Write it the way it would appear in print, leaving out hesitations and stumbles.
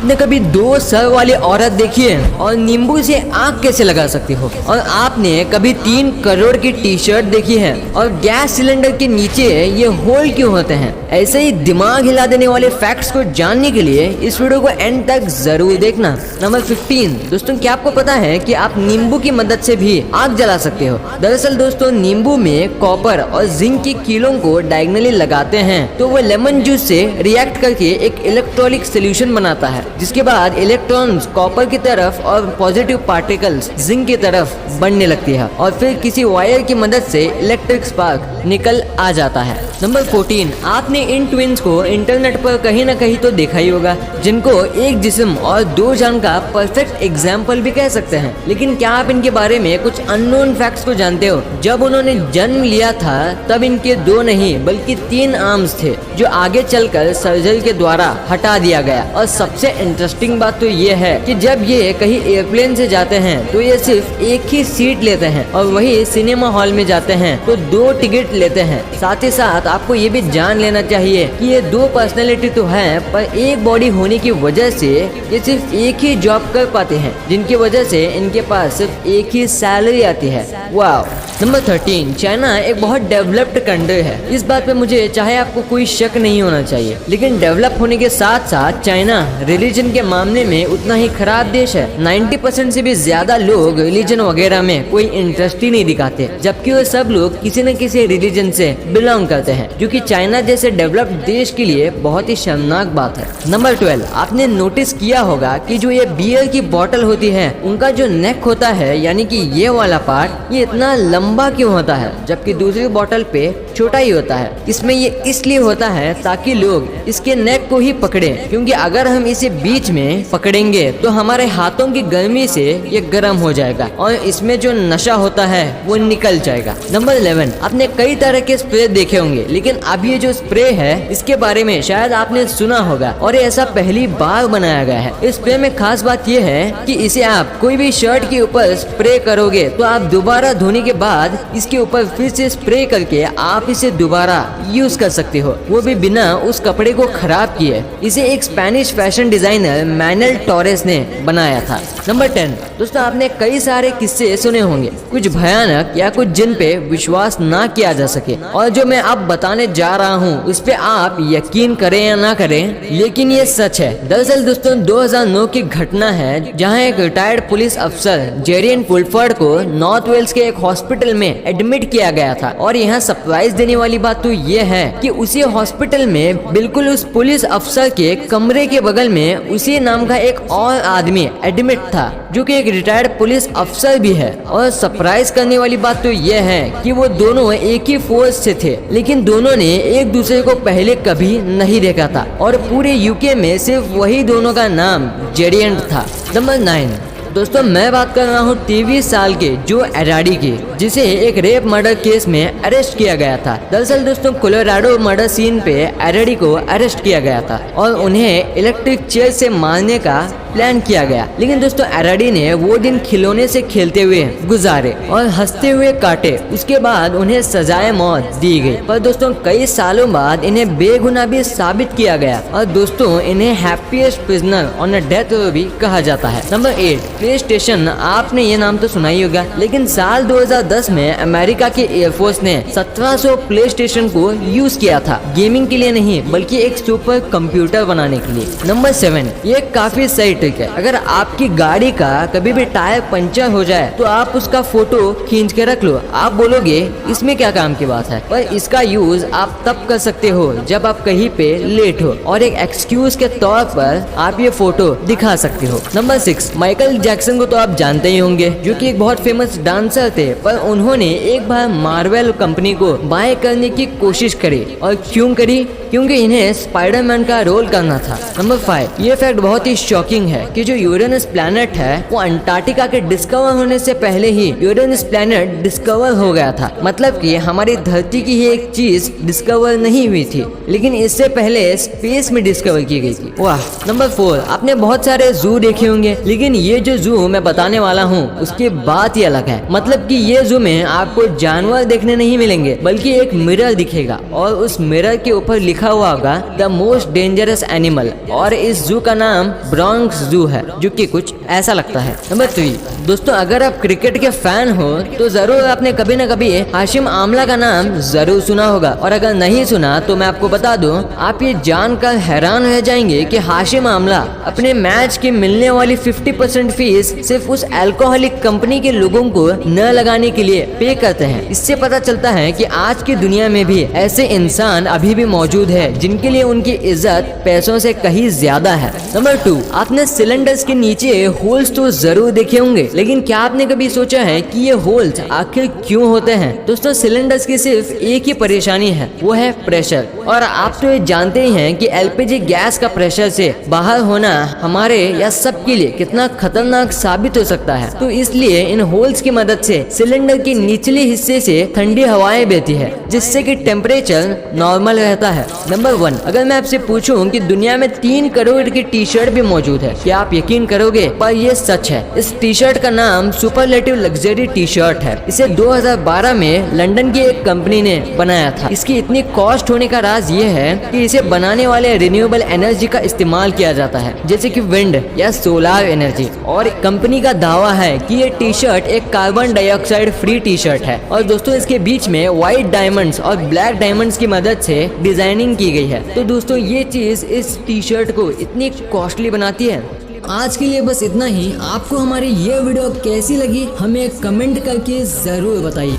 आपने कभी 2 सर वाली औरत देखी है और नींबू से आग कैसे लगा सकती हो? और आपने कभी 3 करोड़ की टी शर्ट देखी है और गैस सिलेंडर के नीचे ये होल क्यों होते हैं? ऐसे ही दिमाग हिला देने वाले फैक्ट्स को जानने के लिए इस वीडियो को एंड तक जरूर देखना। नंबर 15 दोस्तों, क्या आपको पता है कि आप नींबू की मदद से भी आग जला सकते हो? दरअसल दोस्तों, नींबू में कॉपर और जिंक की कीलों को डायगोनली लगाते हैं तो वो लेमन जूस से रिएक्ट करके एक इलेक्ट्रोलिक सोल्यूशन बनाता है, जिसके बाद इलेक्ट्रॉन्स कॉपर की तरफ और पॉजिटिव पार्टिकल्स जिंक की तरफ बढ़ने लगती है और फिर किसी वायर की मदद से इलेक्ट्रिक स्पार्क निकल आ जाता है। नंबर 14, आपने इन ट्विंस को इंटरनेट पर कहीं ना कहीं तो देखा ही होगा, जिनको एक जिस्म और 2 जान का परफेक्ट एग्जाम्पल भी कह सकते हैं। लेकिन क्या आप इनके बारे में कुछ अननोन फैक्ट्स को जानते हो? जब उन्होंने जन्म लिया था तब इनके 2 नहीं बल्कि 3 आर्म्स थे, जो आगे चलकर सर्जरी के द्वारा हटा दिया गया। और सबसे इंटरेस्टिंग बात तो ये है कि जब ये कहीं एयरप्लेन से जाते हैं तो ये सिर्फ एक ही सीट लेते हैं और वही सिनेमा हॉल में जाते हैं तो 2 टिकट लेते हैं। साथ ही साथ आपको ये भी जान लेना चाहिए कि ये 2 पर्सनैलिटी तो हैं, पर एक बॉडी होने की वजह से ये सिर्फ एक ही जॉब कर पाते हैं, जिनकी वजह से इनके पास सिर्फ एक ही सैलरी आती है। वाह। नंबर 13, चाइना एक बहुत डेवलप्ड कंट्री है। इस बात पे मुझे चाहे आपको कोई शक नहीं होना चाहिए, लेकिन डेवलप होने के साथ साथ चाइना रिलीजन के मामले में उतना ही खराब देश है। 90% से भी ज्यादा लोग रिलीजन वगैरह में कोई इंटरेस्ट ही नहीं दिखाते, जबकि वो सब लोग किसी न किसी रिलीजन से बिलोंग करते हैं, जो कि चाइना जैसे डेवलप्ड देश के लिए बहुत ही शर्मनाक बात है। नंबर 12, आपने नोटिस किया होगा कि जो ये बियर की बोतल होती है उनका जो नेक होता है, यानी कि ये वाला पार्ट, ये इतना लंबा क्यों होता है, जबकि दूसरी बोतल पे छोटा ही होता है? इसमें ये इसलिए होता है ताकि लोग इसके नेक को ही पकड़ें, क्योंकि अगर हम इसे बीच में पकड़ेंगे तो हमारे हाथों की गर्मी से ये गर्म हो जाएगा और इसमें जो नशा होता है वो निकल जाएगा। नंबर 11, आपने कई तरह के स्प्रे देखे होंगे, लेकिन अब ये जो स्प्रे है इसके बारे में शायद आपने सुना होगा और ये ऐसा पहली बार बनाया गया है। इस स्प्रे में खास बात ये है कि इसे आप कोई भी शर्ट के ऊपर स्प्रे करोगे तो आप दोबारा धोने के बाद इसके ऊपर फिर से स्प्रे करके आप इसे दोबारा यूज कर सकते हो, वो भी बिना उस कपड़े को खराब किए। इसे एक Spanish fashion designer Manuel Torres ने बनाया था। नंबर 10, दोस्तों आपने कई सारे किस्से सुने होंगे, कुछ भयानक या कुछ जिन पे विश्वास ना किया जा सके, और जो मैं अब बताने जा रहा हूँ उस पे आप यकीन करें या ना करें, लेकिन ये सच है। दरअसल दोस्तों 2009 की घटना है, जहाँ एक रिटायर्ड पुलिस अफसर जेरियन फुलफर्ड को नॉर्थ वेल्स के एक हॉस्पिटल में एडमिट किया गया था। और यहाँ सरप्राइज देने वाली बात तो ये है कि उसी हॉस्पिटल में बिल्कुल उस पुलिस अफसर के कमरे के बगल में उसी नाम का एक और आदमी एडमिट था, जो कि एक रिटायर्ड पुलिस अफसर भी है। और सरप्राइज करने वाली बात तो ये है कि वो दोनों एक ही फोर्स से थे, लेकिन दोनों ने एक दूसरे को पहले कभी नहीं देखा था और पूरे यूके में सिर्फ वही दोनों का नाम जेरियन था। नंबर 9, दोस्तों मैं बात कर रहा हूँ 23 साल के जो एराडी की, जिसे एक रेप मर्डर केस में अरेस्ट किया गया था। दरअसल दोस्तों कोलोराडो मर्डर सीन पे एराडी को अरेस्ट किया गया था और उन्हें इलेक्ट्रिक चेयर से मारने का प्लान किया गया, लेकिन दोस्तों एराडी ने वो दिन खिलौने से खेलते हुए गुजारे और हंसते हुए काटे। उसके बाद उन्हें सजाए मौत दी गई, पर दोस्तों कई सालों बाद इन्हें बेगुनाह भी साबित किया गया और दोस्तों इन्हें happiest prisoner on a death row भी कहा जाता है। नंबर 8, प्ले स्टेशन, आपने ये नाम तो सुना ही होगा, लेकिन साल 2010 में अमेरिका के एयरफोर्स ने 1700 प्ले स्टेशन को यूज किया था, गेमिंग के लिए नहीं बल्कि एक सुपर कंप्यूटर बनाने के लिए। नंबर 7, ये काफी सही ट्रिक है। अगर आपकी गाड़ी का कभी भी टायर पंचर हो जाए तो आप उसका फोटो खींच के रख लो। आप बोलोगे इसमें क्या काम की बात है, पर इसका यूज आप तब कर सकते हो जब आप कहीं पे लेट हो और एक एक्सक्यूज के तौर पर आप ये फोटो दिखा सकते हो। नंबर 6, माइकल जैक्सन को तो आप जानते ही होंगे, जो कि एक बहुत फेमस डांसर थे, पर उन्होंने एक बार मार्वेल कंपनी को बाय करने की कोशिश करी। और क्यों करी? क्योंकि इन्हें स्पाइडरमैन का रोल करना था। नंबर 5, ये फैक्ट बहुत ही शॉकिंग है कि जो यूरेनस प्लैनेट है वो अंटार्कटिका के डिस्कवर होने से पहले ही यूरेनस प्लैनेट डिस्कवर हो गया था। मतलब कि हमारी धरती की ही एक चीज डिस्कवर नहीं हुई थी, लेकिन इससे पहले स्पेस में डिस्कवर की गई थी। वाह। नंबर 4, आपने बहुत सारे जू देखे होंगे, लेकिन ये जो जू मैं बताने वाला हूँ उसकी बात ही अलग है। मतलब कि ये जू में आपको जानवर देखने नहीं मिलेंगे, बल्कि एक मिरर दिखेगा और उस मिरर के ऊपर लिखा हुआ होगा द मोस्ट डेंजरस एनिमल, और इस जू का नाम ब्रॉन्क्स जू है, जो कि कुछ ऐसा लगता है। नंबर 3, दोस्तों अगर आप क्रिकेट के फैन हो तो जरूर आपने कभी न कभी हाशिम आमला का नाम जरूर सुना होगा, और अगर नहीं सुना तो मैं आपको बता दूं, आप ये जानकर हैरान रह जाएंगे कि हाशिम आमला अपने मैच की मिलने वाली 50% फीस सिर्फ उस अल्कोहलिक कंपनी के लोगों को न लगाने के लिए पे करते हैं। इससे पता चलता है कि आज की दुनिया में भी ऐसे इंसान अभी भी मौजूद है जिनके लिए उनकी इज्जत पैसों से कहीं ज्यादा है। नंबर 2, आपने सिलेंडर्स के नीचे होल्स तो जरूर देखे होंगे, लेकिन क्या आपने कभी सोचा है कि ये होल्स आखिर क्यों होते हैं? दोस्तों सिलेंडर्स की सिर्फ एक ही परेशानी है, वो है प्रेशर। और आप तो ये जानते ही हैं कि एलपीजी गैस का प्रेशर से बाहर होना हमारे या सबके लिए कितना खतरनाक साबित हो सकता है। तो इसलिए इन होल्स की मदद से सिलेंडर के निचले हिस्से से ठंडी हवाएं बहती है, जिससे कि टेम्परेचर नॉर्मल रहता है। नंबर 1, अगर मैं आपसे पूछूं कि दुनिया में 3 करोड़ की टी शर्ट भी मौजूद है, क्या आप यकीन करोगे? पर ये सच है। इस टी शर्ट का नाम सुपरलेटिव लग्जरी टी शर्ट है। इसे 2012 में लंदन की एक कंपनी ने बनाया था। इसकी इतनी कॉस्ट होने का राज ये है कि इसे बनाने वाले रिन्यूएबल एनर्जी का इस्तेमाल किया जाता है, जैसे कि विंड या सोलार एनर्जी। और कंपनी का दावा है कि ये टी शर्ट एक carbon dioxide free T shirt है। और दोस्तों इसके बीच में व्हाइट डायमंड्स और ब्लैक डायमंड्स की मदद से डिजाइनिंग की गई है। तो दोस्तों ये चीज इस टी शर्ट को इतनी कॉस्टली बनाती है। आज के लिए बस इतना ही। आपको हमारी ये वीडियो कैसी लगी हमें कमेंट करके जरूर बताइए।